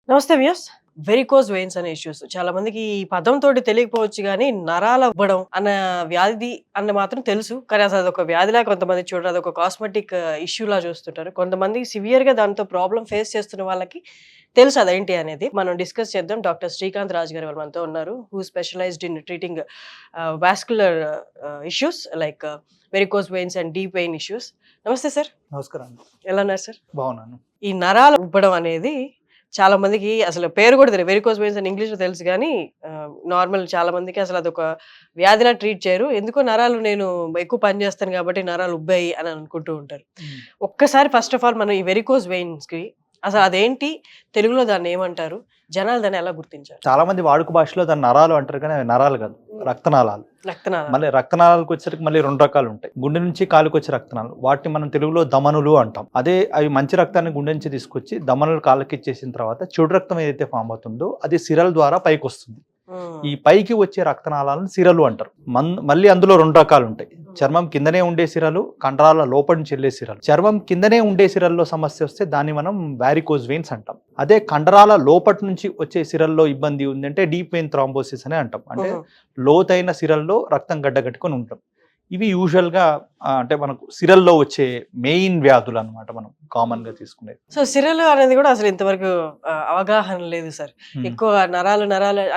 నమస్తే views. Varicose veins అనే issues చాలా మందికి ఈ పదం తోటి తెలియకపోవచ్చు కానీ నరాల ఉబ్బడం అన్న వ్యాధి అన్న మాత్రం తెలుసు. కానీ అసలు అదొక వ్యాధిలా కొంతమంది చూడరు. అదొక కాస్మెటిక్ ఇష్యూలా చూస్తుంటారు. కొంతమంది సివియర్ గా దాంతో ప్రాబ్లం ఫేస్ చేస్తున్న వాళ్ళకి తెలుసు అదేంటి అనేది. మనం డిస్కస్ చేద్దాం. డాక్టర్ శ్రీకాంత్ రాజ్ గారు వాళ్ళు మనతో ఉన్నారు. Who specialised in treating vascular issues like varicose veins and deep vein issues. నమస్తే సార్. నమస్కారం. ఎలా ఉన్నారు సార్? బాగున్నాను. ఈ నరాల ఉబ్బడం అనేది చాలా మందికి అసలు పేరు కూడా తెలియదు. వెరికోజ్ వెయిన్స్ అని ఇంగ్లీష్లో తెలుసు కానీ నార్మల్ చాలా మందికి అసలు అదొక వ్యాధిలా ట్రీట్ చేయరు. ఎందుకో నరాలు నేను ఎక్కువ పని చేస్తాను కాబట్టి నరాలు ఉబ్బాయి అని అనుకుంటూ ఉంటారు. ఒక్కసారి ఫస్ట్ ఆఫ్ ఆల్ మనం ఈ వెరికోజ్ వెయిన్స్ కి అసలు అదేంటి, తెలుగులో దాన్ని ఏమంటారు, జనాలు దాన్ని ఎలా గుర్తించారు? చాలా మంది వాడుక భాషలో దాన్ని నరాలు అంటారు కానీ అవి నరాలు కాదు, రక్తనాళాలు. మళ్ళీ రక్తనాళాలకు వచ్చేసరికి మళ్ళీ 2 రకాలు ఉంటాయి. గుండె నుంచి కాలుకి వచ్చే రక్తనాళాలు, వాటిని మనం తెలుగులో దమనులు అంటాం. అదే అవి మంచి రక్తాన్ని గుండె నుంచి తీసుకొచ్చి దమనులు కాళ్ళకి ఇచ్చేసిన తర్వాత చెడు రక్తం ఏదైతే ఫామ్ అవుతుందో అది సిరల ద్వారా పైకి వస్తుంది. ఈ పైకి వచ్చే రక్తనాళాలను సిరలు అంటారు. మళ్ళీ అందులో 2 రకాలు ఉంటాయి. చర్మం కిందనే ఉండే సిరలు, కండరాల లోపల నుంచి వెళ్ళే సిరలు. చర్మం కిందనే ఉండే సిరల్లో సమస్య వస్తే దాన్ని మనం వారికోజ్ వెయిన్స్ అంటాం. అదే కండరాల లోపటి నుంచి వచ్చే సిరల్లో ఇబ్బంది ఉందంటే డీప్ వెయిన్ థ్రాంబోసిస్ అని అంటాం. అంటే లోతైన సిరల్లో రక్తం గడ్డగట్టుకొని ఉంటాం. ఇవి యూజువల్గా అంటే మనకు సిరల్లో వచ్చే మెయిన్ వ్యాధులు అనమాట, మనం కామన్ గా తీసుకునేది. సో సిరలు అనేది కూడా అసలు ఇంతవరకు అవగాహన లేదు సార్. ఎక్కువ నరాలు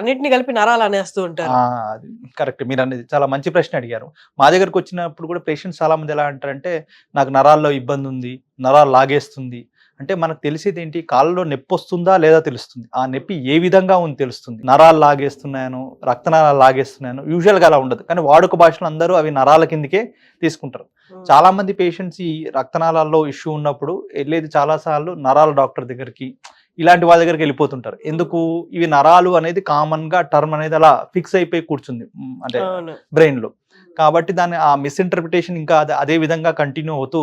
అన్నింటినీ కలిపి నరాలు అనేస్తూ ఉంటారు. అది కరెక్ట్, మీరు అనేది చాలా మంచి ప్రశ్న అడిగారు. మా దగ్గరకు వచ్చినప్పుడు కూడా పేషెంట్స్ చాలా మంది ఎలా అంటారంటే నాకు నరాల్లో ఇబ్బంది ఉంది, నరాలు లాగేస్తుంది అంటే మనకు తెలిసేది ఏంటి, కాళ్ళలో నొప్పి వస్తుందా లేదా తెలుస్తుంది. ఆ నొప్పి ఏ విధంగా ఉంది తెలుస్తుంది. నరాలు లాగేస్తున్నాను, రక్తనాళాలు లాగేస్తున్నాను యూజువల్గా అలా ఉండదు. కానీ వాడుక భాషలో అందరూ అవి నరాల కిందకే తీసుకుంటారు. చాలా మంది పేషెంట్స్ ఈ రక్తనాళాల్లో ఇష్యూ ఉన్నప్పుడు వెళ్ళేది చాలాసార్లు నరాల డాక్టర్ దగ్గరికి, ఇలాంటి వాళ్ళ దగ్గరికి వెళ్ళిపోతుంటారు. ఎందుకు, ఇవి నరాలు అనేది కామన్ గా టర్మ్ అనేది అలా ఫిక్స్ అయిపోయి కూర్చుంది అంటే బ్రెయిన్ లో. కాబట్టి దాన్ని ఆ మిస్ఇంటర్ప్రిటేషన్ ఇంకా అదే విధంగా కంటిన్యూ అవుతూ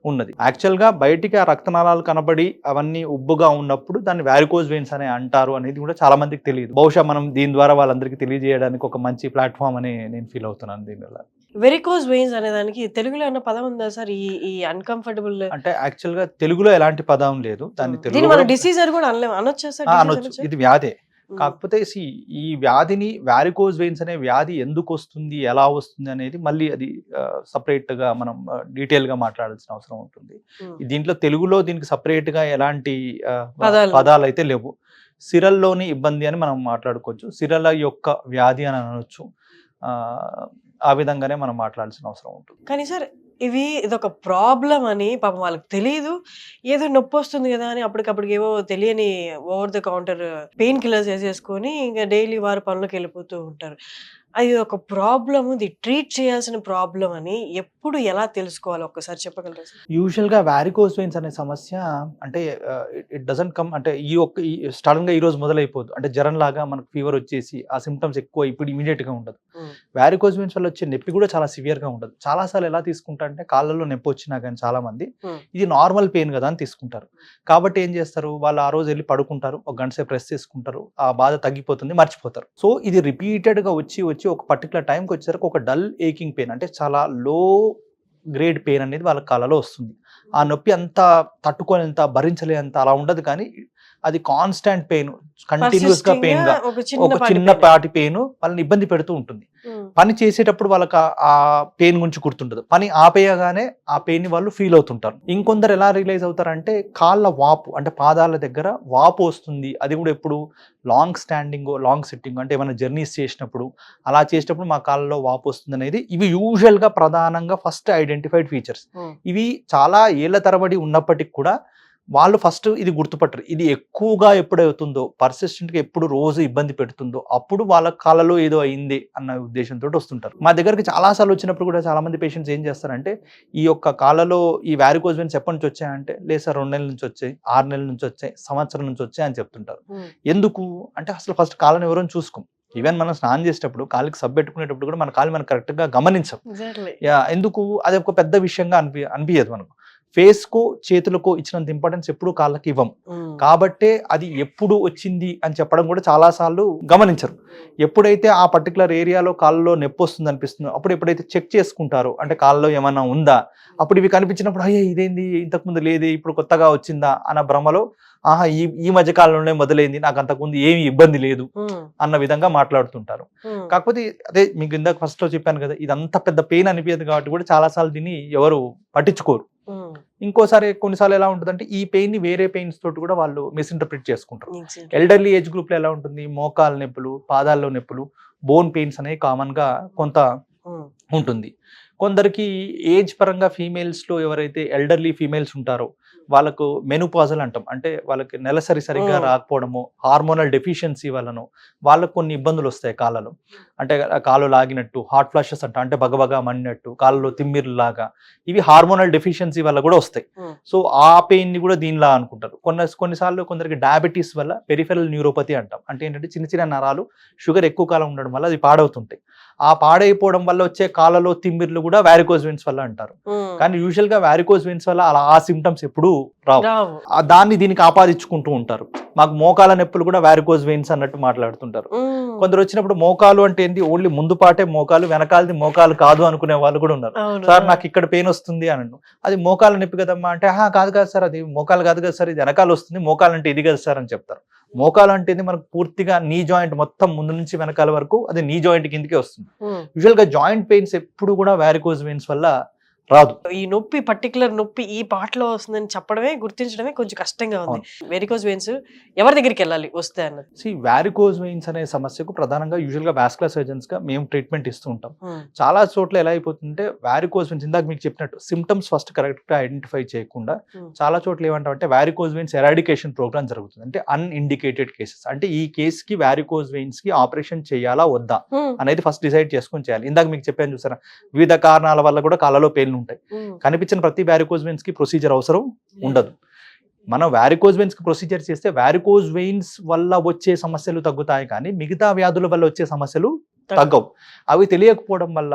ఉన్నది. యాక్చువల్గా బయటికి ఆ రక్తనాళాలు కనబడి అవన్నీ ఉబ్బుగా ఉన్నప్పుడు దాన్ని వారికోజ్ వెయిన్స్ అనే అంటారు అనేది కూడా చాలా మందికి తెలియదు. బహుశా మనం దీని ద్వారా వాళ్ళందరికీ తెలియజేయడానికి ఒక మంచి ప్లాట్ఫామ్ అని నేను ఫీల్ అవుతున్నాను దీనివల్ల. వెరికోజ్ వెయిన్స్ అనే దానికి తెలుగులో ఏమైనా పదం ఉందా సార్? ఈ అన్కంఫర్టబుల్ అంటే యాక్చువల్ గా తెలుగులో ఎలాంటి పదం లేదు. దాన్ని తెలుగులో డిసీజ్ అని కూడా అనొచ్చా సార్? అనొచ్చు, ఇది వ్యాధే. కాకపోతే ఈ వ్యాధిని వారికోజ్ వెయిన్స్ అనే వ్యాధి ఎందుకు వస్తుంది, ఎలా వస్తుంది అనేది మళ్ళీ అది సపరేట్ గా మనం డీటెయిల్ గా మాట్లాడాల్సిన అవసరం ఉంటుంది. దీంట్లో తెలుగులో దీనికి సపరేట్ గా ఎలాంటి పదాలు అయితే లేవు. సిరల్లోని ఇబ్బంది అని మనం మాట్లాడుకోవచ్చు, సిరల యొక్క వ్యాధి అని అనొచ్చు. ఆ విధంగానే మనం మాట్లాడాల్సిన అవసరం ఉంటుంది. కానీ సార్ ఇదొక ప్రాబ్లం అని పాపం వాళ్ళకి తెలియదు. ఏదో నొప్పి వస్తుంది కదా అని అప్పటికప్పటికి ఏవో తెలియని over the counter pain killers వేసేసుకొని ఇంకా డైలీ వారి పనులకు వెళ్ళిపోతూ ఉంటారు. అది ఒక ప్రాబ్లమ్, ఇది ట్రీట్ చేయాల్సిన ప్రాబ్లం అని ఎప్పుడు ఎలా తెలుసుకోవాలి ఒక్కసారి చెప్పగలరా సార్? యూజువల్ గా వారికోజ్ వెయిన్స్ అనే సమస్య అంటే ఇట్ డజంట్ కమ్ అంటే సడన్ గా ఈ రోజు మొదలైపోదు. అంటే జ్వరం లాగా మనకు ఫీవర్ వచ్చేసి ఆ సిమ్టమ్స్ ఎక్కువ ఇప్పుడు ఇమీడియట్ గా ఉండదు. వారికోజ్ వెయిన్స్ వల్ల వచ్చే నొప్పి కూడా చాలా సివియర్ గా ఉండదు. చాలా సార్లు ఎలా తీసుకుంటారు అంటే కాళ్ళలో నొప్పి వచ్చినా కానీ చాలా మంది ఇది నార్మల్ పెయిన్ కదా అని తీసుకుంటారు. కాబట్టి ఏం చేస్తారు, వాళ్ళు ఆ రోజు వెళ్ళి పడుకుంటారు, ఒక గంట సేపు రెస్ట్ తీసుకుంటారు, ఆ బాధ తగ్గిపోతుంది, మర్చిపోతారు. సో ఇది రిపీటెడ్ గా వచ్చి ఒక పర్టికులర్ టైంకి వచ్చేసరికి ఒక డల్ ఏకింగ్ పెయిన్ అంటే చాలా లో గ్రేడ్ పెయిన్ అనేది వాళ్ళ కాళ్ళలో వస్తుంది. ఆ నొప్పి అంతా తట్టుకోలేంత, భరించలేంత అలా ఉండదు, కానీ అది కాన్స్టాంట్ పెయిన్, కంటిన్యూస్ గా పెయిన్ గా ఒక చిన్నపాటి పెయిన్ వాళ్ళని ఇబ్బంది పెడుతూ ఉంటుంది. పని చేసేటప్పుడు వాళ్ళకి ఆ పెయిన్ గురించి గుర్తుండదు, పని ఆపేయగానే ఆ పెయిన్ వాళ్ళు ఫీల్ అవుతుంటారు. ఇంకొందరు ఎలా రియలైజ్ అవుతారంటే కాళ్ళ వాపు అంటే పాదాల దగ్గర వాపు వస్తుంది, అది కూడా ఎప్పుడు లాంగ్ స్టాండింగ్ లాంగ్ సిట్టింగ్ అంటే ఏమైనా జర్నీస్ చేసినప్పుడు అలా చేసేటప్పుడు మా కాళ్ళలో వాపు వస్తుంది అనేది ఇవి యూజువల్ గా ప్రధానంగా ఫస్ట్ ఐడెంటిఫైడ్ ఫీచర్స్. ఇవి చాలా ఏళ్ల తరబడి ఉన్నప్పటికీ కూడా వాళ్ళు ఫస్ట్ ఇది గుర్తుపట్టరు. ఇది ఎక్కువగా ఎప్పుడవుతుందో, పర్సిస్టెంట్గా ఎప్పుడు రోజు ఇబ్బంది పెడుతుందో అప్పుడు వాళ్ళ కాళ్ళలో ఏదో అయింది అన్న ఉద్దేశంతో వస్తుంటారు. మా దగ్గరికి చాలాసార్లు వచ్చినప్పుడు కూడా చాలా మంది పేషెంట్స్ ఏం చేస్తారంటే ఈ యొక్క కాళ్ళలో ఈ వారికోజ్ వెయిన్స్ ఎప్పటి నుంచి వచ్చాయంటే లేదు సార్ 2 నెలల నుంచి వచ్చాయి, 6 నెలల నుంచి వచ్చాయి, సంవత్సరం నుంచి వచ్చాయి అని చెప్తుంటారు. ఎందుకు అంటే అసలు ఫస్ట్ కాళ్ళని ఎవరైనా చూసుకోం. ఈవెన్ మనం స్నానం చేసేటప్పుడు కాళ్ళకి సబ్బు పెట్టుకునేటప్పుడు కూడా మన కాళ్ళు మనం కరెక్ట్ గా గమనించం. ఎందుకు, అది ఒక పెద్ద విషయంగా అనిపించదు మనకు. ఫేస్కో చేతులకు ఇచ్చినంత ఇంపార్టెన్స్ ఎప్పుడు కాళ్ళకి ఇవ్వం. కాబట్టే అది ఎప్పుడు వచ్చింది అని చెప్పడం కూడా చాలా సార్లు గమనించరు. ఎప్పుడైతే ఆ పర్టికులర్ ఏరియాలో కాళ్ళలో నొప్పి వస్తుంది అనిపిస్తుందో అప్పుడు ఎప్పుడైతే చెక్ చేసుకుంటారో, అంటే కాళ్ళలో ఏమైనా ఉందా, అప్పుడు ఇవి కనిపించినప్పుడు అయ్యే ఇదేంది ఇంతకుముందు లేదే ఇప్పుడు కొత్తగా వచ్చిందా అన్న భ్రమలో ఆహా ఈ మధ్య కాలంలోనే మొదలైంది, నాకు అంతకుముందు ఏమి ఇబ్బంది లేదు అన్న విధంగా మాట్లాడుతుంటారు. కాకపోతే అదే మీకు ఇందాక ఫస్ట్ లో చెప్పాను కదా, ఇదంతా పెద్ద పెయిన్ అనిపించదు కాబట్టి కూడా చాలా సార్లు దీన్ని ఎవరు పట్టించుకోరు. ఇంకోసారి కొన్నిసార్లు ఎలా ఉంటుందంటే ఈ పెయిన్ ని వేరే పెయిన్స్ తోటి కూడా వాళ్ళు మిస్ఇంటర్ప్రిట్ చేసుకుంటారు. ఎల్డర్లీ ఏజ్ గ్రూప్ లో ఎలా ఉంటుంది, మోకాలు నొప్పులు, పాదాల్లో నొప్పులు, బోన్ పెయిన్స్ అనేవి కామన్ గా కొంత ఉంటుంది. కొందరికి ఏజ్ పరంగా ఫీమేల్స్ లో ఎవరైతే ఎల్డర్లీ ఫీమేల్స్ ఉంటారో వాళ్ళకు మెనోపాజల్ అంటాం, అంటే వాళ్ళకి నెలసరి సరిగ్గా రాకపోవడము, హార్మోనల్ డెఫిషియన్సీ వలన వాళ్ళకు కొన్ని ఇబ్బందులు వస్తాయి కాళ్ళలో. అంటే కాలు లాగినట్టు, హాట్ ఫ్లాషెస్ అంట, అంటే బగబగా మన్నట్టు, కాళ్ళలో తిమ్మిర్లు లాగా, ఇవి హార్మోనల్ డెఫిషియన్సీ వల్ల కూడా వస్తాయి. సో ఆ పెయిన్ ని కూడా దీనిలా అనుకుంటారు. కొన్నిసార్లు కొందరికి డయాబెటీస్ వల్ల పెరిఫెరల్ న్యూరోపతి అంటాం, అంటే ఏంటంటే చిన్న చిన్న నరాలు షుగర్ ఎక్కువ కాలం ఉండడం వల్ల అది పాడవుతుంటాయి. ఆ పాడైపోవడం వల్ల వచ్చే కాళ్ళలో తిమ్మిర్లు కూడా వారికోజ్ వెయిన్స్ వల్ల అంటారు. కానీ యూజువల్ గా వారికోజ్ వెయిన్స్ వల్ల అలా ఆ సిమ్టమ్స్ ఎప్పుడు రావు. దాన్ని దీనికి ఆపాదించుకుంటూ ఉంటారు. మాకు మోకాల నొప్పులు కూడా వారికోజ్ వెయిన్స్ అన్నట్టు మాట్లాడుతుంటారు. కొందరు వచ్చినప్పుడు మోకాలు అంటే ఏంటి, ఓన్లీ ముందు పాటే మోకాలు, వెనకాలది మోకాలు కాదు అనుకునే వాళ్ళు కూడా ఉన్నారు. సార్ నాకు ఇక్కడ పెయిన్ వస్తుంది అనండు, అది మోకాల నొప్పి కదమ్మా అంటే కాదు కదా సార్, అది మోకాలు కాదు కదా సార్, ఇది వెనకాల వస్తుంది, మోకాలు అంటే ఇది కదా సార్ అని చెప్తారు. మోకాలు అంటే మనకు పూర్తిగా నీ జాయింట్ మొత్తం ముందు నుంచి వెనకాల వరకు అది నీ జాయింట్ కిందకే వస్తుంది. యూజువల్ గా జాయింట్ పెయిన్స్ ఎప్పుడు కూడా వారికోజ్ వెయిన్స్ వల్ల రాదు. ఈ నొప్పి పర్టికులర్ నొప్పి ఈ పార్ట్ లో వస్తుందని చెప్పడమే, గుర్తించడమే కొంచెం కష్టంగా ఉంది. వెరికోజ్ వెయిన్స్ ఎవరి దగ్గరికి వెళ్ళాలి వస్తే అన్నది. వారికోజ్ వెయిన్స్ అనే సమస్యకు ప్రధానంగా యూజువల్ గా వాస్కులర్ సర్జన్స్ గా మేము ట్రీట్మెంట్ ఇస్తూ ఉంటాం. చాలా చోట్ల ఎలా అయిపోతుంటే వారికోజ్ వెయిన్స్ ఇందాక మీకు చెప్పినట్టు సిమ్టమ్స్ ఫస్ట్ కరెక్ట్ గా ఐడెంటిఫై చేయకుండా చాలా చోట్ల ఏమంటామంటే వారికోజ్ వెయిన్స్ ఎరాడికేషన్ ప్రోగ్రామ్ జరుగుతుంది. అంటే అన్ఇండికేటెడ్ కేసెస్, అంటే ఈ కేసు కి వారికోజ్ వెయిన్స్ కి ఆపరేషన్ చేయాలా వద్దా అనేది ఫస్ట్ డిసైడ్ చేసుకొని చేయాలి. ఇందాక మీకు చెప్పాను చూసారా, వివిధ కారణాల వల్ల కూడా కాళ్ళలో పెయిన్ ఉంటాయి. కనిపించిన ప్రతి వారికోజ్ వెయిన్స్ కి ప్రొసీజర్ అవసరం ఉండదు. మనం వారికోజ్ వెయిన్స్ కి ప్రొసీజర్ చేస్తే వారికోజ్ వెయిన్స్ వల్ల వచ్చే సమస్యలు తగ్గుతాయి, కానీ మిగతా వ్యాధుల వల్ల వచ్చే సమస్యలు తగ్గవు. అవి తెలియకపోవడం వల్ల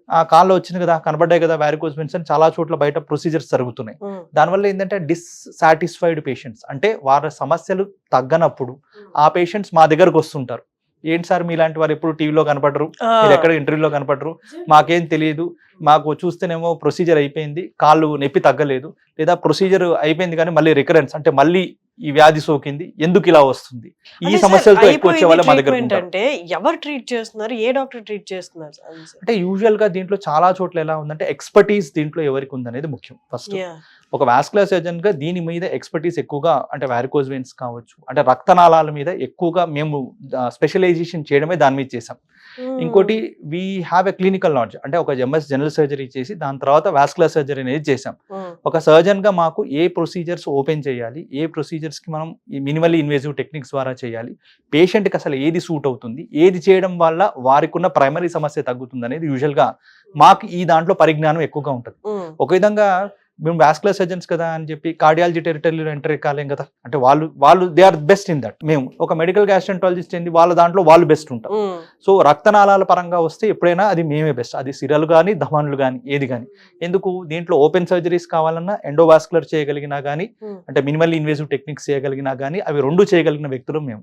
ఆ కాళ్ళు వచ్చింది కదా, కనబడ్డాయి కదా వారికోజ్ వెయిన్స్ అని చాలా చోట్ల బయట ప్రొసీజర్స్ జరుగుతున్నాయి. దానివల్ల ఏంటంటే డిస్సాటిస్ఫైడ్ పేషెంట్స్, అంటే వారి సమస్యలు తగ్గనప్పుడు ఆ పేషెంట్స్ మా దగ్గరకు వస్తుంటారు. ఏంటి సార్ మీలాంటి వారు ఎప్పుడు టీవీలో కనపడరు, మీరు ఎక్కడ ఇంటర్వ్యూలో కనపడరు, మాకేం తెలియదు, మాకు చూస్తేనేమో ప్రొసీజర్ అయిపోయింది, కాళ్ళు నొప్పి తగ్గలేదు, లేదా ప్రొసీజర్ అయిపోయింది కానీ మళ్ళీ రికరెన్స్, అంటే మళ్ళీ ఈ వ్యాధి సోకింది, ఎందుకు ఇలా వస్తుంది, ఈ సమస్యలతో ఎక్కువ వచ్చే వాళ్ళ మా దగ్గర. అంటే ఎవరు ట్రీట్ చేస్తున్నారు, ఏ డాక్టర్ ట్రీట్ చేస్తున్నారు అంటే యూజువల్ గా దీంట్లో చాలా చోట్ల ఎలా ఉందంటే ఎక్స్పర్టీస్ దీంట్లో ఎవరికి ఉందనేది ముఖ్యం. ఫస్ట్ ఒక వాస్కులర్ సర్జన్ గా దీని మీద ఎక్స్పర్టీస్ ఎక్కువగా, అంటే వారికోజ్ వెయిన్స్ కావచ్చు, అంటే రక్తనాళాల మీద ఎక్కువగా మేము స్పెషలైజేషన్ చేయడమే దాని మీద చేసాం. ఇంకోటి we have a clinical knowledge, అంటే ఒక ఎంఎస్ జనరల్ సర్జరీ చేసి దాని తర్వాత వాస్కులర్ సర్జరీ అనేది చేసాం. ఒక సర్జన్ గా మాకు ఏ ప్రొసీజర్స్ ఓపెన్ చేయాలి, ఏ ప్రొసీజర్స్ కి మనం మినిమల్లీ ఇన్వేజివ్ టెక్నిక్స్ ద్వారా చేయాలి, పేషెంట్ కి అసలు ఏది సూట్ అవుతుంది, ఏది చేయడం వల్ల వారికి ఉన్న ప్రైమరీ సమస్య తగ్గుతుంది అనేది యూజువల్ గా మాకు ఈ దాంట్లో పరిజ్ఞానం ఎక్కువగా ఉంటుంది. ఒక విధంగా మేము వాస్కులర్ సర్జన్స్ కదా అని చెప్పి కార్డియాలజీ టెరిటరీలో ఎంటర్ కాలేం కదా, అంటే వాళ్ళు they are best in that. మేము ఒక మెడికల్ గ్యాస్ట్రెంటాలజిస్ట్ ఏంది, వాళ్ళ దాంట్లో వాళ్ళు బెస్ట్ ఉంటారు. సో రక్తనాళాల పరంగా వస్తే ఎప్పుడైనా అది మేమే బెస్ట్, అది సిరలు కానీ ధమనులు కానీ ఏది కానీ. ఎందుకు దీంట్లో ఓపెన్ సర్జరీస్ కావాలన్నా, ఎండోవాస్కులర్ చేయగలిగినా కానీ, అంటే మినిమల్ ఇన్వేజివ్ టెక్నిక్స్ చేయగలిగినా కానీ, అవి రెండు చేయగలిగిన వ్యక్తులు మేము.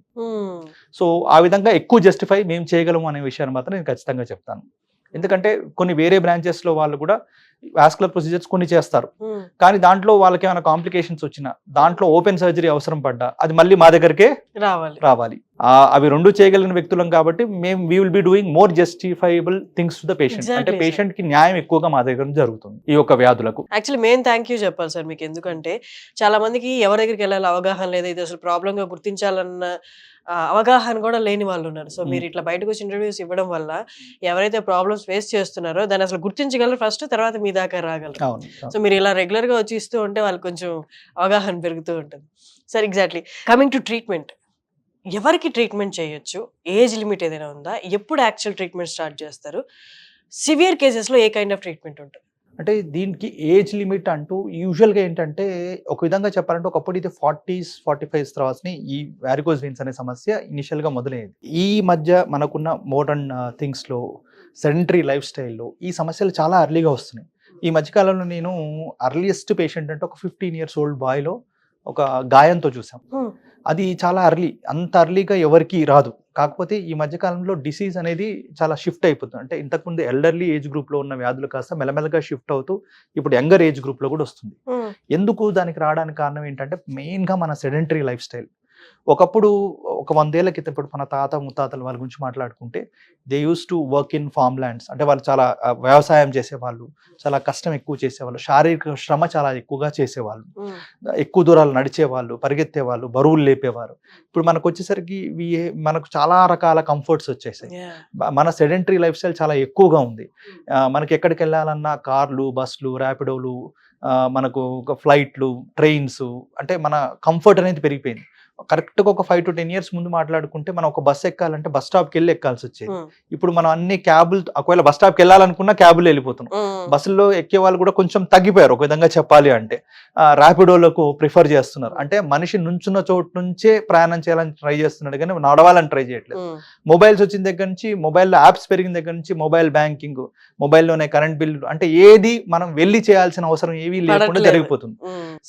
సో ఆ విధంగా ఎక్కువ జస్టిఫై మేము చేయగలము అనే విషయాన్ని మాత్రం నేను ఖచ్చితంగా చెప్తాను. ఎందుకంటే కొన్ని వేరే బ్రాంచెస్ లో వాళ్ళు కూడా వాస్కులర్ ప్రొసీజర్స్ కొన్ని చేస్తారు, కానీ దాంట్లో వాళ్ళకి ఏమైనా కాంప్లికేషన్స్ వచ్చినా, దాంట్లో ఓపెన్ సర్జరీ అవసరం పడ్డా అది మళ్ళీ మా దగ్గరకే రావాలి. అవి రెండు చేయగలిగిన వ్యక్తులం కాబట్టి మేము we will be doing more justifiable things to the patient. అంటే పేషెంట్ కి న్యాయం ఎక్కువగా మా దగ్గర జరుగుతుంది ఈ యొక్క వ్యాధులకు. యాక్చువల్లీ మేము థ్యాంక్ యూ చెప్పాలి సార్ మీకు, ఎందుకంటే చాలా మందికి ఎవరి దగ్గరికి వెళ్ళాలి అవగాహన లేదు, ఇది అసలు ప్రాబ్లమ్ గా గుర్తించాలన్న అవగాహన కూడా లేని వాళ్ళు ఉన్నారు. సో మీరు ఇట్లా బయటకు వచ్చి ఇంటర్వ్యూస్ ఇవ్వడం వల్ల ఎవరైతే ప్రాబ్లమ్స్ ఫేస్ చేస్తున్నారో దాన్ని అసలు గుర్తించగలరు ఫస్ట్, తర్వాత మీ దాకా రాగలరు. సో మీరు ఇలా రెగ్యులర్ గా వచ్చి ఇస్తూ ఉంటే వాళ్ళకి కొంచెం అవగాహన పెరుగుతూ ఉంటుంది. Sir exactly coming to treatment, ఎవరికి ట్రీట్మెంట్ చేయొచ్చు, ఏజ్ లిమిట్ ఏదైనా ఉందా, ఎప్పుడు యాక్చువల్ ట్రీట్మెంట్ స్టార్ట్ చేస్తారు, సివియర్ కేసెస్ లో ఏ కైండ్ ఆఫ్ ట్రీట్మెంట్ ఉంటుంది? అంటే దీనికి ఏజ్ లిమిట్ అంటూ యూజువల్గా ఏంటంటే ఒక విధంగా చెప్పాలంటే ఒకప్పుడు ఇది 40s 45s తర్వాతని ఈ వారికోజ్ వెయిన్స్ అనే సమస్య ఇనిషియల్గా మొదలయ్యేది. ఈ మధ్య మనకున్న మోడర్న్ థింగ్స్లో, సెడెంటరీ లైఫ్ స్టైల్లో ఈ సమస్యలు చాలా అర్లీగా వస్తున్నాయి. ఈ మధ్యకాలంలో నేను అర్లియెస్ట్ పేషెంట్ అంటే ఒక 15 years old బాయ్లో ఒక గాయంతో చూసాం. అది చాలా అంత అర్లీగా ఎవరికి రాదు. కాకపోతే ఈ మధ్యకాలంలో డిసీజ్ అనేది చాలా షిఫ్ట్ అయిపోతుంది. అంటే ఇంతకుముందు ఎల్డర్లీ ఏజ్ గ్రూప్లో ఉన్న వ్యాధులు కాస్త మెల్లమెల్లగా షిఫ్ట్ అవుతూ ఇప్పుడు యంగర్ ఏజ్ గ్రూప్లో కూడా వస్తుంది. ఎందుకు దానికి రావడానికి కారణం ఏంటంటే మెయిన్గా మన సెడెంటరీ లైఫ్ స్టైల్. ఒకప్పుడు ఒక 100 ఏళ్ల క్రితం ఇప్పుడు మన తాత ముత్తాతల వాళ్ళ గురించి మాట్లాడుకుంటే they use to work in farm lands. అంటే వాళ్ళు చాలా వ్యవసాయం చేసేవాళ్ళు, చాలా కష్టం ఎక్కువ చేసేవాళ్ళు, శారీరక శ్రమ చాలా ఎక్కువగా చేసేవాళ్ళు, ఎక్కువ దూరాలు నడిచేవాళ్ళు, పరిగెత్తేవాళ్ళు, బరువులు లేపేవారు. ఇప్పుడు మనకు వచ్చేసరికి మనకు చాలా రకాల కంఫర్ట్స్ వచ్చేసాయి. మన సెడెంటరీ లైఫ్ స్టైల్ చాలా ఎక్కువగా ఉంది. మనకి ఎక్కడికి వెళ్ళాలన్నా కార్లు, బస్సులు, ర్యాపిడోలు, మనకు ఫ్లైట్లు, ట్రైన్స్, అంటే మన కంఫర్ట్ అనేది పెరిగిపోయింది. కరెక్ట్గా ఒక 5 to 10 years ముందు మాట్లాడుకుంటే మనం ఒక బస్ ఎక్కాలంటే బస్ స్టాప్కి వెళ్ళి ఎక్కాల్సి వచ్చేది. ఇప్పుడు మనం అన్ని క్యాబులు, ఒకవేళ బస్ స్టాప్కి వెళ్ళాలనుకున్నా క్యాబులు వెళ్ళిపోతున్నాం. బస్సుల్లో ఎక్కే వాళ్ళు కూడా కొంచెం తగ్గిపోయారు ఒక విధంగా చెప్పాలి అంటే. ర్యాపిడోలకు ప్రిఫర్ చేస్తున్నారు. అంటే మనిషి నుంచున్న చోటు నుంచే ప్రయాణం చేయాలని ట్రై చేస్తున్నాడు కానీ నడవాలని ట్రై చేయట్లేదు. మొబైల్స్ వచ్చిన దగ్గర నుంచి, మొబైల్లో యాప్స్ పెరిగిన దగ్గర నుంచి మొబైల్ బ్యాంకింగ్, మొబైల్లోనే కరెంట్ బిల్లు, అంటే ఏది మనం వెళ్ళి చేయాల్సిన అవసరం ఏవీ లేకుండా జరిగిపోతుంది.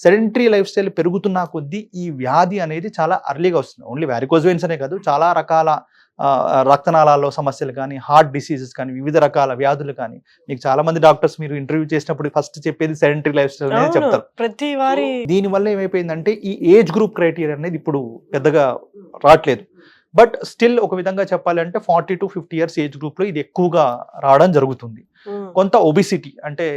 సెడెంటరీ లైఫ్ స్టైల్ పెరుగుతున్న కొద్దీ ఈ వ్యాధి అనేది చాలా అర్లీగా వస్తుంది. ఓన్లీ వ్యారికోజ్ వెయిన్స్ అనే కాదు, చాలా రకాల రక్తనాళాల్లో సమస్యలు కానీ, హార్ట్ డిసీజెస్ కానీ, వివిధ రకాల వ్యాధులు కానీ. మీకు చాలా మంది డాక్టర్స్ మీరు ఇంటర్వ్యూ చేసినప్పుడు ఫస్ట్ చెప్పేది సెడెంటరీ లైఫ్ స్టైల్ అనేది చెప్తారు. ప్రతి వారి దీనివల్ల ఏమైపోయిందంటే ఈ ఏజ్ గ్రూప్ క్రైటీరియా అనేది ఇప్పుడు పెద్దగా రావట్లేదు. బట్ స్టిల్ ఒక విధంగా చెప్పాలంటే 40 to 50 years ఏజ్ గ్రూప్లో ఇది ఎక్కువగా రావడం జరుగుతుంది. కొంత ఒబిసిటీ అంటే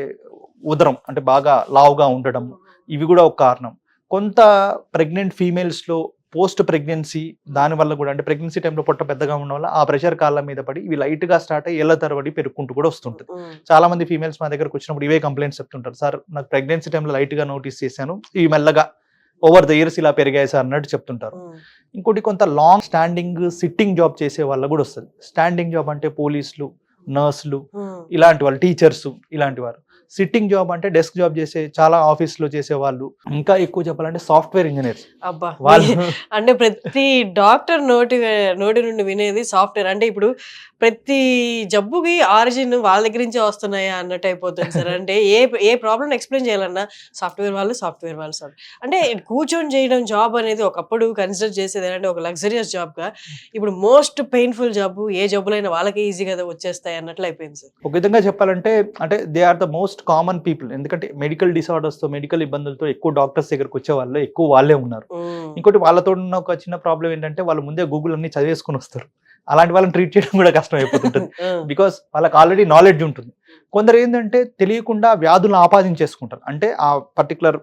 ఉదరం అంటే బాగా లావుగా ఉండడం, ఇవి కూడా ఒక కారణం. కొంత ప్రెగ్నెంట్ ఫీమేల్స్లో పోస్ట్ ప్రెగ్నెన్సీ, దానివల్ల కూడా అంటే ప్రెగ్నెన్సీ టైంలో పొట్ట పెద్దగా ఉండడం వల్ల ఆ ప్రెషర్ కాళ్ళ మీద పడి ఇవి లైట్గా స్టార్ట్ అయ్యి ఏళ్ల తరబడి పెరుగుకుంటూ కూడా వస్తుంటుంది. చాలా మంది ఫీమేల్స్ మా దగ్గరకు వచ్చినప్పుడు ఇవే కంప్లైంట్స్ చెప్తుంటారు. సార్ నాకు ప్రెగ్నెన్సీ టైంలో లైట్గా నోటీస్ చేశాను, ఇవి మెల్లగా ఓవర్ ద ఇయర్స్ ఇలా పెరిగాయి సార్ అన్నట్టు చెప్తుంటారు. ఇంకోటి కొంత లాంగ్ స్టాండింగ్ సిట్టింగ్ జాబ్ చేసే వాళ్ళ కూడా వస్తుంది. స్టాండింగ్ జాబ్ అంటే పోలీసులు, నర్సులు, ఇలాంటి వాళ్ళు, టీచర్స్, ఇలాంటి వారు. సిట్టింగ్ జాబ్ అంటే డెస్క్ జాబ్ చేసే చాలా ఆఫీస్లో చేసే వాళ్ళు. ఇంకా ఎక్కువ చెప్పాలంటే సాఫ్ట్వేర్ ఇంజనీర్స్. అబ్బా, అంటే ప్రతి డాక్టర్ నోటి నుండి వినేది సాఫ్ట్వేర్. అంటే ఇప్పుడు ప్రతి జబ్బుకి ఆరిజిన్ వాళ్ళ దగ్గర నుంచే వస్తున్నాయా అన్నట్టు అయిపోతుంది సార్. అంటే ఏ ప్రాబ్లం ఎక్స్ప్లెయిన్ చేయాలన్నా సాఫ్ట్వేర్ వాళ్ళు. అంటే కూర్చొని చేయడం జాబ్ అనేది ఒకప్పుడు కన్సిడర్ చేసేది అంటే ఒక లగ్జరియస్ జాబ్గా, ఇప్పుడు మోస్ట్ పెయిన్ఫుల్ జాబ్. ఏ జబ్బులైనా వాళ్ళకి ఈజీగా వచ్చేస్తాయి అన్నట్లు అయిపోయింది సార్. ఒక విధంగా చెప్పాలంటే అంటే they are the most common people. ఎందుకంటే మెడికల్ డిసార్డర్స్తో, మెడికల్ ఇబ్బందులతో ఎక్కువ డాక్టర్స్ దగ్గరకు వచ్చే వాళ్ళు ఎక్కువ వాళ్ళే ఉన్నారు. ఇంకోటి వాళ్ళతో ఉన్న ఒక చిన్న ప్రాబ్లం ఏంటంటే వాళ్ళు ముందే గూగుల్ అన్ని చదివేసుకుని వస్తారు. అలాంటి వాళ్ళని ట్రీట్ చేయడం కూడా కష్టం అయిపోతుంటుంది. బికాస్ వాళ్ళకి ఆల్రెడీ నాలెడ్జ్ ఉంటుంది. కొందరు ఏంటంటే తెలియకుండా వ్యాధులను ఆపాదించేసుకుంటారు. అంటే ఆ పర్టికులర్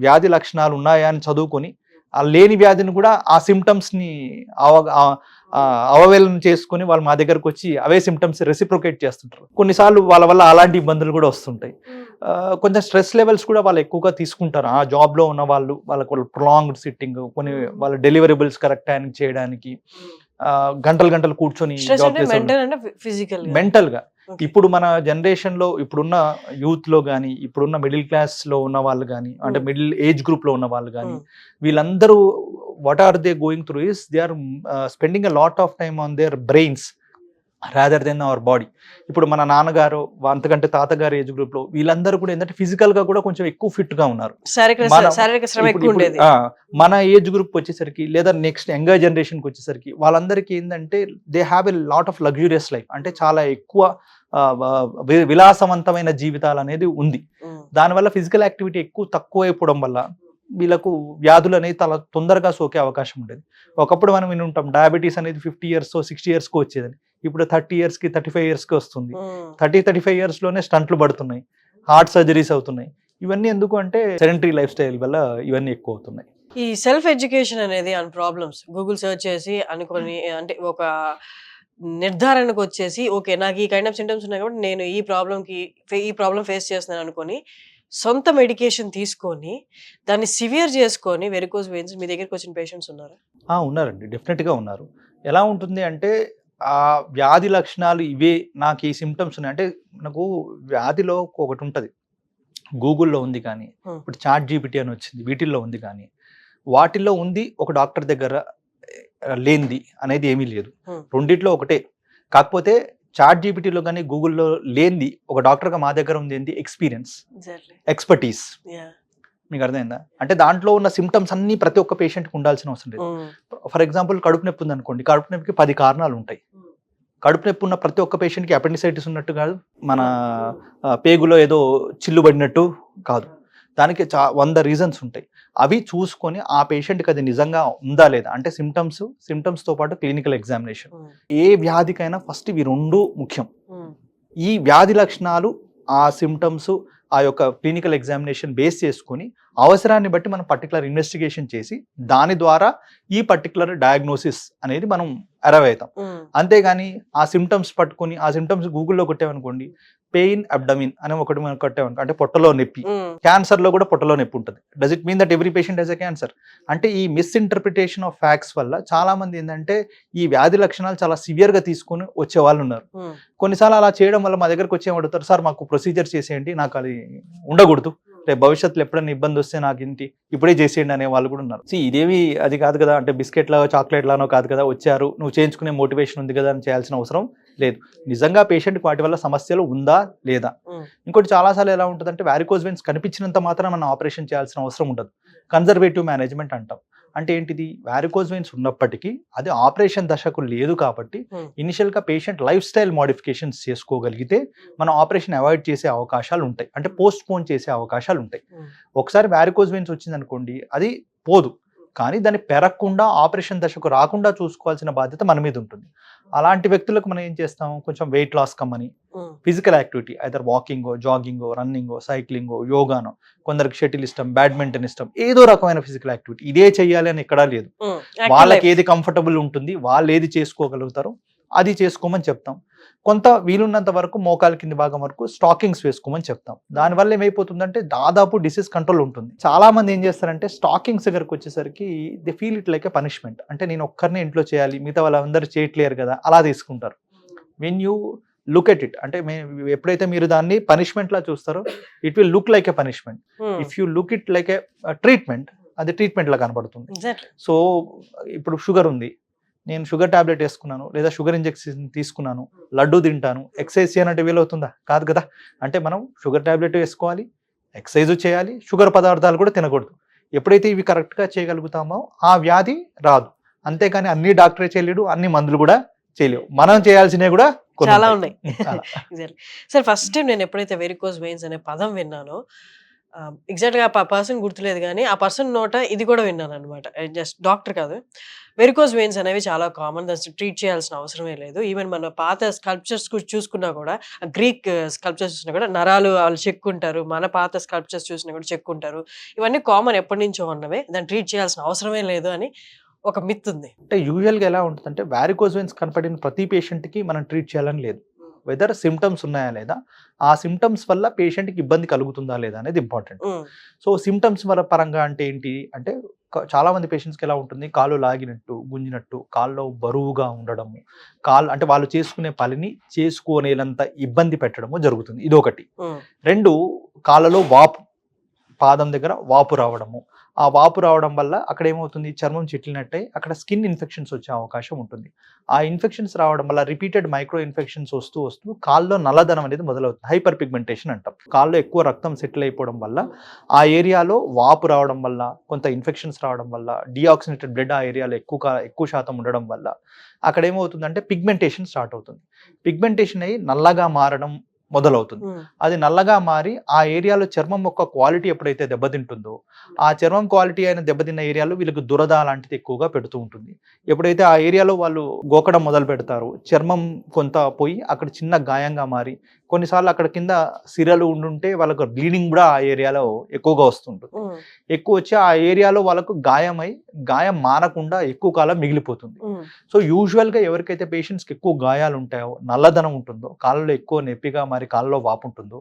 వ్యాధి లక్షణాలు ఉన్నాయా అని చదువుకొని ఆ లేని వ్యాధిని కూడా ఆ సిమ్టమ్స్ని అవవేళన చేసుకుని వాళ్ళు మా దగ్గరకు వచ్చి అవే సిమ్టమ్స్ రెసిప్రొకేట్ చేస్తుంటారు. కొన్నిసార్లు వాళ్ళ వల్ల అలాంటి ఇబ్బందులు కూడా వస్తుంటాయి. కొంచెం స్ట్రెస్ లెవెల్స్ కూడా వాళ్ళు ఎక్కువగా తీసుకుంటారు. ఆ జాబ్లో ఉన్న వాళ్ళకు ప్రొలాంగ్డ్ సిట్టింగ్, కొన్ని వాళ్ళ డెలివరబుల్స్ కరెక్ట్ టైంకి చేయడానికి గంటలు కూర్చొని జాబ్ చేస్తారు. మెంటల్గా ఇప్పుడు మన జనరేషన్లో ఇప్పుడున్న యూత్లో కానీ, ఇప్పుడున్న మిడిల్ క్లాస్లో ఉన్న వాళ్ళు కానీ, అంటే మిడిల్ ఏజ్ గ్రూప్లో ఉన్న వాళ్ళు కానీ, వీళ్ళందరూ what are they going through is they are spending a lot of time on their brains rather than our body. ఇప్పుడు మన నాన్నగారు, అంతకంటే తాతగారు ఏజ్ గ్రూప్లో వీళ్ళందరూ కూడా ఏంటంటే ఫిజికల్గా కూడా కొంచెం ఎక్కువ ఫిట్గా ఉన్నారు. మన ఏజ్ గ్రూప్ వచ్చేసరికి లేదా నెక్స్ట్ యంగర్ జనరేషన్కి వచ్చేసరికి వాళ్ళందరికీ ఏంటంటే they have a lot of luxurious life. అంటే చాలా ఎక్కువ విలాసవంతమైన జీవితాలు అనేది ఉంది. దానివల్ల ఫిజికల్ యాక్టివిటీ తక్కువ అయిపోవడం వల్ల వీళ్ళకు వ్యాధులు అనేది చాలా తొందరగా సోకే అవకాశం ఉండేది. ఒకప్పుడు మనం విని ఉంటాం డయాబెటీస్ అనేది 50 years 60 years వచ్చేదని. ఇప్పుడు 30 years 35 years వస్తుంది. 35 years స్టంట్లు పడుతున్నాయి, హార్ట్ సర్జరీస్ అవుతున్నాయి. ఇవన్నీ ఎందుకు అంటే సెడెంటరీ లైఫ్ స్టైల్ వల్ల ఇవన్నీ ఎక్కువ అవుతున్నాయి. ఈ సెల్ఫ్ ఎడ్యుకేషన్ అనేది ఆన్ ప్రాబ్లమ్స్ గూగుల్ సెర్చ్ చేసి అనుకొని, అంటే ఒక నిర్ధారణకు వచ్చేసి ఓకే నాకు ఈ కైండ్ ఆఫ్ సింటమ్స్ ఉన్నాయి కాబట్టి నేను ఈ ప్రాబ్లం ఫేస్ చేస్తున్నాను అనుకొని సొంత మెడికేషన్ తీసుకొని దాన్ని సివియర్ చేసుకొని వెరికోజ్ వెయిన్స్ మీ దగ్గరికి వచ్చిన పేషెంట్స్ ఉన్నారా? ఉన్నారండి, డెఫినెట్గా ఉన్నారు. ఎలా ఉంటుంది అంటే ఆ వ్యాధి లక్షణాలు ఇవే, నాకు ఈ సిమ్టమ్స్ ఉన్నాయి అంటే, నాకు వ్యాధిలో ఒకటి ఉంటుంది గూగుల్లో ఉంది కానీ, ఇప్పుడు చాట్ జీపీటీ అని వచ్చింది, వీటిల్లో ఉంది కానీ, వాటిల్లో ఉంది ఒక డాక్టర్ దగ్గర లేనిది అనేది ఏమీ లేదు. రెండిట్లో ఒకటే. కాకపోతే చాట్ జీపీటీలో కానీ గూగుల్లో లేనిది ఒక డాక్టర్గా మా దగ్గర ఉంది ఏంటి ఎక్స్పీరియన్స్, ఎగ్జాక్ట్లీ. ఎక్స్పర్టీస్. యా. మీకు అర్థమైందా? అంటే దాంట్లో ఉన్న సిమ్టమ్స్ అన్ని ప్రతి ఒక్క పేషెంట్కి ఉండాల్సిన అవసరం లేదు. ఫర్ ఎగ్జాంపుల్ కడుపు నొప్పి ఉంది అనుకోండి, కడుపు నొప్పికి 10 కారణాలు ఉంటాయి. కడుపు నొప్పి ఉన్న ప్రతి ఒక్క పేషెంట్కి అపెండిసైటిస్ ఉన్నట్టు కాదు, మన పేగులో ఏదో చిల్లు పడినట్టు కాదు. దానికి 100 రీజన్స్ ఉంటాయి. అవి చూసుకొని ఆ పేషెంట్కి అది నిజంగా ఉందా లేదా అంటే సిమ్టమ్స్తో పాటు క్లినికల్ ఎగ్జామినేషన్. ఏ వ్యాధికైనా ఫస్ట్ ఇవి 2 ముఖ్యం. ఈ వ్యాధి లక్షణాలు, ఆ సిమ్టమ్స్, ఆ యొక్క క్లినికల్ ఎగ్జామినేషన్ బేస్ చేసుకొని అవసరాన్ని బట్టి మనం పర్టికులర్ ఇన్వెస్టిగేషన్ చేసి దాని ద్వారా ఈ పర్టికులర్ డయాగ్నోసిస్ అనేది మనం అరైవ్ అవుతాం. అంతేగాని ఆ సిమ్టమ్స్ పట్టుకొని ఆ సిమ్టమ్స్ గూగుల్లో కొట్టామనుకోండి, పెయిన్ అబ్డమిన్ అని ఒకటి మనం కొట్టామనుకో, అంటే పొట్టలో నొప్పి. క్యాన్సర్ లో కూడా పొట్టలో నొప్పి ఉంటుంది. Does it mean that every patient has a cancer? అంటే ఈ మిస్ఇంటర్ప్రిటేషన్ ఆఫ్ ఫ్యాక్ట్స్ వల్ల చాలా మంది ఏంటంటే ఈ వ్యాధి లక్షణాలు చాలా సివియర్ గా తీసుకొని వచ్చే వాళ్ళు ఉన్నారు. కొన్నిసార్లు అలా చేయడం వల్ల మా దగ్గరకు వచ్చి ఏమడుగుతారు, సార్ మాకు ప్రొసీజర్ చేసేయండి, నాకు అది ఉండకూడదు, రేపు భవిష్యత్తులో ఎప్పుడైనా ఇబ్బంది వస్తే నాకు ఇంటి ఇప్పుడే చేసేయండి అనే వాళ్ళు కూడా ఉన్నారు. ఇదేవి అది కాదు కదా, అంటే బిస్కెట్ లాగా చాక్లెట్ లానో కాదు కదా, వచ్చారు నువ్వు చేయించుకునే మోటివేషన్ ఉంది కదా అని చేయాల్సిన అవసరం లేదు. నిజంగా పేషెంట్కి వాటి వల్ల సమస్యలు ఉందా లేదా. ఇంకోటి చాలాసార్లు ఎలా ఉంటుందంటే వారికోజ్ వెయిన్స్ కనిపించినంత మాత్రం మనం ఆపరేషన్ చేయాల్సిన అవసరం ఉండదు. కన్జర్వేటివ్ మేనేజ్మెంట్ అంటాం. అంటే ఏంటిది, వారికోజ్ వెయిన్స్ ఉన్నప్పటికీ అది ఆపరేషన్ దశకు లేదు కాబట్టి ఇనిషియల్గా పేషెంట్ లైఫ్ స్టైల్ మోడిఫికేషన్స్ చేసుకోగలిగితే మనం ఆపరేషన్ అవాయిడ్ చేసే అవకాశాలు ఉంటాయి, అంటే పోస్ట్ పోన్ చేసే అవకాశాలు ఉంటాయి. ఒకసారి వారికోజ్ వెయిన్స్ వచ్చింది అనుకోండి, అది పోదు, కానీ దాన్ని పెరగకుండా ఆపరేషన్ దశకు రాకుండా చూసుకోవాల్సిన బాధ్యత మన మీద ఉంటుంది. అలాంటి వ్యక్తులకు మనం ఏం చేస్తాం, కొంచెం వెయిట్ లాస్ కమ్మని ఫిజికల్ యాక్టివిటీ, ఐదర్ వాకింగో, జాగింగో, రన్నింగో, సైక్లింగో, యోగానో, కొందరికి షటిల్ ఇష్టం, బ్యాడ్మింటన్ ఇష్టం, ఏదో రకమైన ఫిజికల్ యాక్టివిటీ ఇదే చెయ్యాలి అని ఎక్కడా లేదు. వాళ్ళకి ఏది కంఫర్టబుల్ ఉంటుంది, వాళ్ళు ఏది చేసుకోగలుగుతారో అది చేసుకోమని చెప్తాం. కొంత వీలున్నంత వరకు మోకాల కింది భాగం వరకు స్టాకింగ్స్ వేసుకోమని చెప్తాం. దానివల్ల ఏమైపోతుందంటే దాదాపు డిసీజ్ కంట్రోల్ ఉంటుంది. చాలా మంది ఏం చేస్తారంటే స్టాకింగ్స్ దగ్గరకు వచ్చేసరికి they feel it like a punishment, అంటే నేను ఒక్కరినే ఇంట్లో చేయాలి, మిగతా వాళ్ళందరూ చేయట్లేరు కదా, అలా తీసుకుంటారు. When you look at it, అంటే ఎప్పుడైతే మీరు దాన్ని పనిష్మెంట్ లా చూస్తారో it will look like a punishment. If you look it like a treatment, అది ట్రీట్మెంట్ లా కనబడుతుంది. సో ఇప్పుడు షుగర్ ఉంది, నేను షుగర్ టాబ్లెట్ వేసుకున్నాను లేదా షుగర్ ఇంజెక్షన్ తీసుకున్నాను, లడ్డు తింటాను, ఎక్సర్సైజ్ చేయాలంటే వీలవుతుందా? కాదు కదా. అంటే మనం షుగర్ టాబ్లెట్ వేసుకోవాలి, ఎక్సర్సైజ్ చేయాలి, షుగర్ పదార్థాలు కూడా తినకూడదు. ఎప్పుడైతే ఇవి కరెక్ట్గా చేయగలుగుతామో ఆ వ్యాధి రాదు. అంతేకాని అన్ని డాక్టరే చేయలేడు, అన్ని మందులు కూడా చేయలేవు, మనం చేయాల్సినవి కూడా చాలా ఉన్నాయి. సార్ ఫస్ట్ టైం నేను ఎప్పుడైతే వెరికోజ్ వెయిన్స్ అనే పదం విన్నానో, ఎగ్జాక్ట్ గా ఆ పర్సన్ గుర్తులేదు కానీ ఆ పర్సన్ నోట ఇది కూడా విన్నాను అనమాట. జస్ట్ డాక్టర్ కాదు, వెరికోజ్ వెయిన్స్ అనేవి చాలా కామన్, దాన్ని ట్రీట్ చేయాల్సిన అవసరమే లేదు. ఈవెన్ మన పాత స్కల్ప్చర్స్ చూసుకున్నా కూడా, గ్రీక్ స్కల్ప్చర్స్ చూసినా కూడా నరాలు వాళ్ళు చెక్కుంటారు, మన పాత స్కల్ప్చర్స్ చూసినా కూడా చెక్కుంటారు. ఇవన్నీ కామన్, ఎప్పటి నుంచో ఉన్నవే, దాన్ని ట్రీట్ చేయాల్సిన అవసరమే లేదు అని ఒక మిత్ ఉంది. అంటే యూజువల్గా ఎలా ఉంటుందంటే వారికోజ్ వెయిన్స్ కనపడిన ప్రతి పేషెంట్కి మనం ట్రీట్ చేయాలని లేదు. వెదర్ సిమ్టమ్స్ ఉన్నాయా లేదా, ఆ సిమ్టమ్స్ వల్ల పేషెంట్కి ఇబ్బంది కలుగుతుందా లేదా అనేది ఇంపార్టెంట్. సో సిమ్టమ్స్ పరంగా అంటే ఏంటి అంటే, చాలా మంది పేషెంట్స్కి ఎలా ఉంటుంది, కాళ్ళు లాగినట్టు, గుంజినట్టు, కాళ్ళలో బరువుగా ఉండడము, కాళ్ళు అంటే వాళ్ళు చేసుకునే పనిని చేసుకోనేలంత ఇబ్బంది పెట్టడము జరుగుతుంది. ఇది ఒకటి. 2, కాళ్ళలో వాపు, పాదం దగ్గర వాపు రావడము. ఆ వాపు రావడం వల్ల అక్కడ ఏమవుతుంది, చర్మం చిట్లినట్టే అక్కడ స్కిన్ ఇన్ఫెక్షన్స్ వచ్చే అవకాశం ఉంటుంది. ఆ ఇన్ఫెక్షన్స్ రావడం వల్ల రిపీటెడ్ మైక్రో ఇన్ఫెక్షన్స్ వస్తూ కాల్లో నల్లదనం అనేది మొదలవుతుంది. హైపర్ పిగ్మెంటేషన్ అంటాం. కాల్లో ఎక్కువ రక్తం సెటిల్ అయిపోవడం వల్ల ఆ ఏరియాలో వాపు రావడం వల్ల, కొంత ఇన్ఫెక్షన్స్ రావడం వల్ల, డిఆక్సినేటెడ్ బ్లడ్ ఆ ఏరియాలో ఎక్కువ శాతం ఉండడం వల్ల అక్కడ ఏమవుతుందంటే పిగ్మెంటేషన్ స్టార్ట్ అవుతుంది. పిగ్మెంటేషన్ అయ్యి నల్లగా మారడం మొదలవుతుంది. అది నల్లగా మారి ఆ ఏరియాలో చర్మం యొక్క క్వాలిటీ ఎప్పుడైతే దెబ్బతింటుందో, ఆ చర్మం క్వాలిటీ అయిన దెబ్బతిన్న ఏరియాలో వీళ్ళకి దురద లాంటిది ఎక్కువగా పెడుతూ ఉంటుంది. ఎప్పుడైతే ఆ ఏరియాలో వాళ్ళు గోకడం మొదలు పెడతారో చర్మం కొంత పోయి అక్కడ చిన్న గాయంగా మారి, కొన్నిసార్లు అక్కడ కింద సిరలు ఉండుంటే వాళ్ళకు బ్లీడింగ్ కూడా ఆ ఏరియాలో ఎక్కువగా వస్తుంటుంది. ఎక్కువ వచ్చి ఆ ఏరియాలో వాళ్ళకు గాయం మారకుండా ఎక్కువ కాలం మిగిలిపోతుంది. సో యూజువల్గా ఎవరికైతే పేషెంట్స్కి ఎక్కువ గాయాలు ఉంటాయో, నల్లదనం ఉంటుందో, కాళ్ళలో ఎక్కువ నొప్పిగా మరి కాళ్ళలో వాపు ఉంటుందో,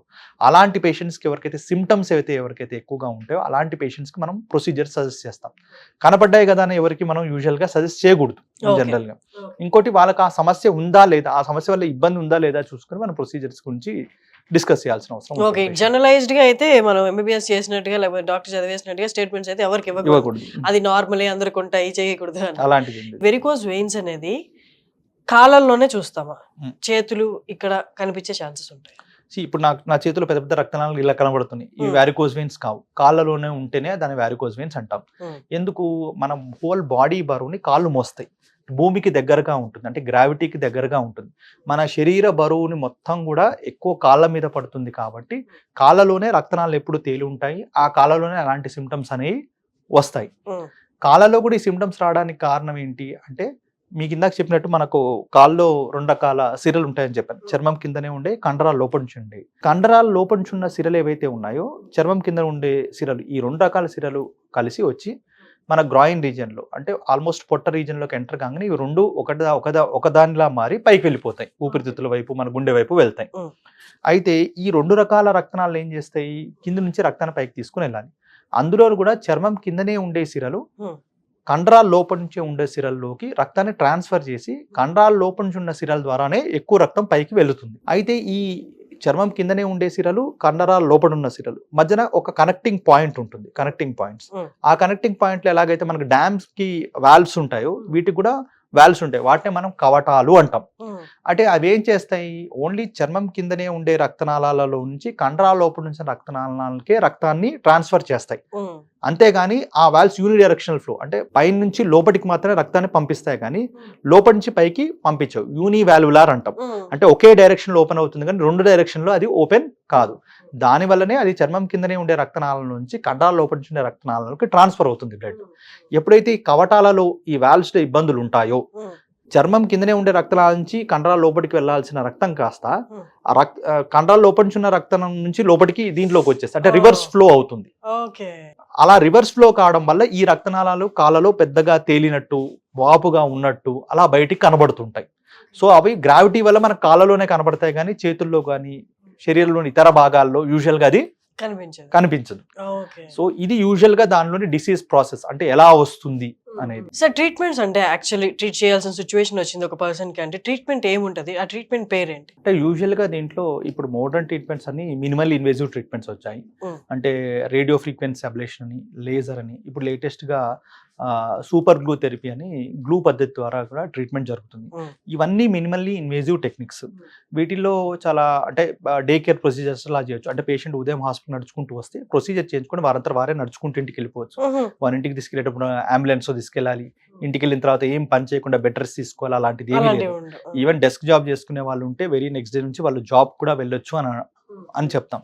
అలాంటి పేషెంట్స్కి ఎవరికైతే ఎవరికైతే ఎక్కువగా ఉంటాయో అలాంటి పేషెంట్స్కి మనం ప్రొసీజర్ సజెస్ట్ చేస్తాం. కనపడ్డాయి కదా అని ఎవరికి మనం యూజువల్గా సజెస్ట్ చేయకూడదు జనరల్గా. ఇంకోటి వాళ్ళకి ఆ సమస్య ఉందా లేదా, ఆ సమస్య వల్ల ఇబ్బంది ఉందా లేదా చూసుకొని మనం ప్రొసీజర్స్ గురించి డిస్కస్ చేయాల్సిన అవసరం. ఓకే, జనరలైజ్డ్ గా అయితే మనం ఎంబీబీఎస్ చేసినట్టుగా లేకపోతే డాక్టర్ చదివేసినట్టుగా స్టేట్మెంట్స్ అయితే ఎవరికి ఇవ్వకూడదు. అది నార్మలీ అందరికి ఉంటాయి, చేయకూడదు. అలాంటిది వెరికోజ్ వెయిన్స్ అనేది కాళ్ళల్లోనే చూస్తామా? Hmm. చేతులు ఇక్కడ కనిపించే ఛాన్సెస్ ఉంటాయి. ఇప్పుడు నా చేతిలో పెద్ద పెద్ద రక్తనాళాలు ఇలా కనబడుతున్నాయి. ఇవి Hmm. వ్యారికోజ్ వెయిన్స్ కావు. కాళ్ళలోనే ఉంటేనే దాన్ని వ్యారికోజ్ వెయిన్స్ అంటాం. Hmm. ఎందుకు? మనం హోల్ బాడీ బరువుని కాళ్ళు మోస్తాయి. భూమికి దగ్గరగా ఉంటుంది, అంటే గ్రావిటీకి దగ్గరగా ఉంటుంది. మన శరీర బరువుని మొత్తం కూడా ఎక్కువ కాళ్ళ మీద పడుతుంది కాబట్టి కాళ్ళలోనే రక్తనాళాలు ఎప్పుడు తేలి ఉంటాయి. ఆ కాళ్ళలోనే అలాంటి సిమ్టమ్స్ అనేవి వస్తాయి. Hmm. కాళ్ళలో కూడా ఈ సిమ్టమ్స్ రావడానికి కారణం ఏంటి అంటే, మీకు ఇందాక చెప్పినట్టు మనకు కాల్లో 2 రకాల సిరలు ఉంటాయని చెప్పాను. చర్మం కిందనే ఉండే, కండరాల లోపల నుంచి ఉండే. కండరాల లోపల నుంచి ఉన్న సిరలు ఏవైతే ఉన్నాయో, చర్మం కింద ఉండే సిరలు, ఈ 2 రకాల సిరలు కలిసి వచ్చి మన గ్రాయిన్ రీజియన్ లో, అంటే ఆల్మోస్ట్ పొట్ట రీజియన్ లోకి ఎంటర్ కాగానే ఇవి 2 ఒకదానిలా మారి పైకి వెళ్ళిపోతాయి. ఊపిరితిత్తుల వైపు, మన గుండె వైపు వెళ్తాయి. అయితే ఈ 2 రకాల రక్తనాళాలు ఏం చేస్తాయి? కింద నుంచి రక్తాన్ని పైకి తీసుకుని వెళ్ళాలి. అందులో కూడా చర్మం కిందనే ఉండే సిరలు కండరాల లోపల నుంచి ఉండే సిరల్లోకి రక్తాన్ని ట్రాన్స్ఫర్ చేసి కండరాల లోపల నుంచి ఉన్న సిరల ద్వారానే ఎక్కువ రక్తం పైకి వెళుతుంది. అయితే ఈ చర్మం కిందనే ఉండే సిరలు, కండరాల లోపల ఉన్న సిరలు మధ్యన ఒక కనెక్టింగ్ పాయింట్ ఉంటుంది, కనెక్టింగ్ పాయింట్స్. ఆ కనెక్టింగ్ పాయింట్లు ఎలాగైతే మనకు డ్యామ్స్ కి వాల్వ్స్ ఉంటాయో, వీటికి కూడా వాల్వ్స్ ఉంటాయి. వాటిని మనం కవటాలు అంటాం. అంటే అవి ఏం చేస్తాయి? ఓన్లీ చర్మం కిందనే ఉండే రక్తనాళాలలో నుంచి కండరాల లోపల నుంచి రక్తనాళాలకే రక్తాన్ని ట్రాన్స్ఫర్ చేస్తాయి. అంతేగాని ఆ వాల్వ్స్ యూని డైరెక్షనల్ ఫ్లో, అంటే పై నుంచి లోపలికి మాత్రమే రక్తాన్ని పంపిస్తాయి కానీ లోపలి నుంచి పైకి పంపించవు. యూని వాల్వులార్ అంటాం. అంటే ఒకే డైరెక్షన్ లో ఓపెన్ అవుతుంది కానీ 2 డైరెక్షన్ లో అది ఓపెన్ కాదు. దాని వల్లనే అది చర్మం కిందనే ఉండే రక్తనాళాల నుంచి కండరాల లోపల నుంచి ఉండే రక్తనాళాలకు ట్రాన్స్ఫర్ అవుతుంది బ్లడ్. ఎప్పుడైతే ఈ కవటాలలో ఈ వాల్వ్స్ లో ఇబ్బందులు ఉంటాయో, చర్మం కిందనే ఉండే రక్తనాళాల నుంచి కండరాల లోపలికి వెళ్లాల్సిన రక్తం కాస్త కండరాల లోపలి నుంచి ఉన్న రక్తం నుంచి లోపలికి దీంట్లోకి వచ్చేస్తుంది, అంటే రివర్స్ ఫ్లో అవుతుంది. అలా రివర్స్ ఫ్లో కావడం వల్ల ఈ రక్తనాళాలు కాళ్ళలో పెద్దగా తేలినట్టు, వాపుగా ఉన్నట్టు అలా బయటికి కనబడుతుంటాయి. సో అవి గ్రావిటీ వల్ల మన కాళ్ళలోనే కనబడతాయి కానీ చేతుల్లో కానీ శరీరంలోని ఇతర భాగాల్లో యూజువల్ గా అది కనిపించదు. సో ఇది యూజువల్ గా దానిలోని డిసీజ్ ప్రాసెస్, అంటే ఎలా వస్తుంది అనేది. సార్ ట్రీట్మెంట్స్ అంటే యాక్చువల్లీ ట్రీట్ చేయాల్సిన సిచ్యువేషన్ వచ్చింది ఒక పర్సన్ కి, అంటే ట్రీట్మెంట్ ఏముంటది? ఆ ట్రీట్మెంట్ పేరేంటి? అంటే యూజువల్ గా దీంట్లో ఇప్పుడు మోడర్న్ ట్రీట్మెంట్స్ అని మినిమల్ ఇన్వేజివ్ ట్రీట్మెంట్స్ వచ్చాయి. అంటే రేడియో ఫ్రీక్వెన్సీ అబ్లేషన్ అని, లేజర్ అని, ఇప్పుడు లేటెస్ట్ గా సూపర్ గ్లూ థెరపీ అని గ్లూ పద్ధతి ద్వారా కూడా ట్రీట్మెంట్ జరుగుతుంది. ఇవన్నీ మినిమల్లీ ఇన్వేజివ్ టెక్నిక్స్. వీటిల్లో చాలా అంటే డే కేర్ ప్రొసీజర్స్ లా చేయొచ్చు. అంటే పేషెంట్ ఉదయం హాస్పిటల్ నడుచుకుంటూ వస్తే ప్రొసీజర్ చేయించుకొని వారంతా వారే నడుచుకుంటూ ఇంటికి వెళ్ళిపోవచ్చు. వారి ఇంటికి తీసుకెళ్ళేటప్పుడు అంబులెన్స్ తీసుకెళ్ళాలి, ఇంటికి వెళ్ళిన తర్వాత ఏం పని చేయకుండా బెడ్ రెస్ట్ తీసుకోవాలి, అలాంటిది ఏమీ లేదు. ఈవెన్ డెస్క్ జాబ్ చేసుకునే వాళ్ళు ఉంటే వెరీ నెక్స్ట్ డే నుంచి వాళ్ళు జాబ్ కూడా వెళ్ళొచ్చు అని చెప్తాం.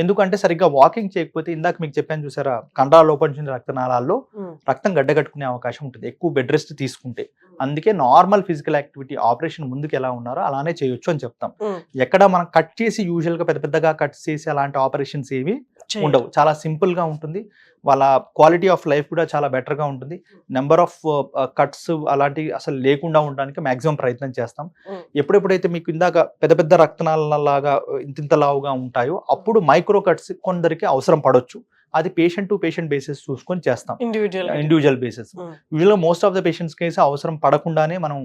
ఎందుకంటే సరిగ్గా వాకింగ్ చేయకపోతే, ఇందాక మీకు చెప్పాను చూసారా, కండరాల లోపల నుంచి రక్తనాళాల్లో రక్తం గడ్డగట్టుకునే అవకాశం ఉంటుంది ఎక్కువ బెడ్ రెస్ట్ తీసుకుంటే. అందుకే నార్మల్ ఫిజికల్ యాక్టివిటీ, ఆపరేషన్ ముందుకు ఎలా ఉన్నారో అలానే చేయొచ్చు అని చెప్తాం. ఎక్కడ మనం కట్ చేసి యూజువల్ గా పెద్ద పెద్దగా కట్ చేసి అలాంటి ఆపరేషన్స్ ఏవి ఉండవు. చాలా సింపుల్ గా ఉంటుంది. వాళ్ళ క్వాలిటీ ఆఫ్ లైఫ్ కూడా చాలా బెటర్ గా ఉంటుంది. నెంబర్ ఆఫ్ కట్స్ అలాంటివి అసలు లేకుండా ఉండడానికి మాక్సిమం ప్రయత్నం చేస్తాం. ఎప్పుడెప్పుడైతే మీకు ఇందాక పెద్ద పెద్ద రక్తనాళాలలాగా ఇంత లావుగా ఉంటాయో అప్పుడు మైక్రో కట్స్ కొందరికి అవసరం పడవచ్చు. అది పేషెంట్ టు పేషెంట్ బేసిస్ చూసుకొని చేస్తాం, ఇండివిజువల్ బేసిస్. యూజువల్ గా most of the patients case అవసరం పడకుండానే మనం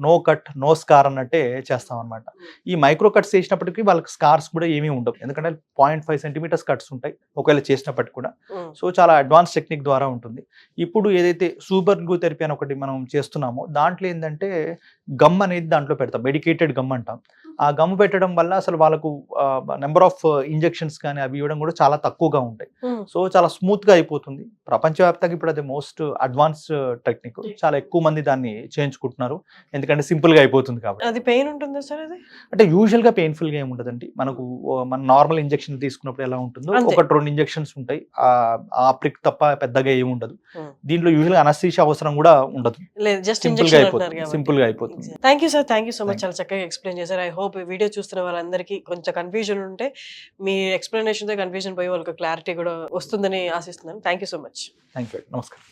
నో కట్ నో స్కార్ అన్నట్టే చేస్తాం అనమాట. ఈ మైక్రో కట్స్ చేసినప్పటికీ వాళ్ళకి స్కార్స్ కూడా ఏమీ ఉండవు, ఎందుకంటే 0.5 సెంటీమీటర్స్ కట్స్ ఉంటాయి ఒకవేళ చేసినప్పటికీ కూడా. సో చాలా అడ్వాన్స్ టెక్నిక్ ద్వారా ఉంటుంది. ఇప్పుడు ఏదైతే సూపర్ గ్లూ థెరపీ అని ఒకటి మనం చేస్తున్నామో దాంట్లో ఏంటంటే గమ్ అనేది దాంట్లో పెడతాం, మెడికేటెడ్ గమ్ అంటాం. ఆ గమ్ పెట్టడం వల్ల అసలు వాళ్ళకు నెంబర్ ఆఫ్ ఇంజెక్షన్స్ కానీ అవి ఇవ్వడం కూడా చాలా తక్కువగా ఉంటాయి. సో చాలా స్మూత్ గా అయిపోతుంది. ప్రపంచవ్యాప్తంగా ఇప్పుడు అది మోస్ట్ అడ్వాన్స్డ్ టెక్నిక్. చాలా ఎక్కువ మంది దాన్ని చేయించుకుంటున్నారు, ఎందుకంటే సింపుల్ గా అయిపోతుంది కాబట్టి. అది పెయిన్ ఉంటుందా సార్? అది అంటే యూజువల్ గా పెయిన్ఫుల్ గా ఏముంటదండి. మనకు మన నార్మల్ ఇంజెక్షన్ తీసుకున్నప్పుడు ఎలా ఉంటుందో 1-2 ఇంజెక్షన్స్ ఉంటాయి, ఆ ప్రిక్ తప్ప పెద్దగా ఏమి ఉండదు. దీంట్లో యూజువల్ గా అనస్థీషియా అవసరం కూడా ఉండదు, సింపుల్ గా అయిపోతుంది. Thank you sir, thank you so much. చాలా చక్కగా ఎక్స్ప్లెయిన్ చేశారు. ఐ హోప్ ఈ వీడియో చూస్తున్న వాళ్ళందరికీ కొంచెం కన్ఫ్యూజన్ ఉంటే మీ ఎక్స్ప్లెనేషన్ తో కన్ఫ్యూజన్ పోయి వాళ్ళకి క్లారిటీ కూడా వస్తుందని ఆశిస్తున్నాను. Thank you so much. Thank you, నమస్కారం.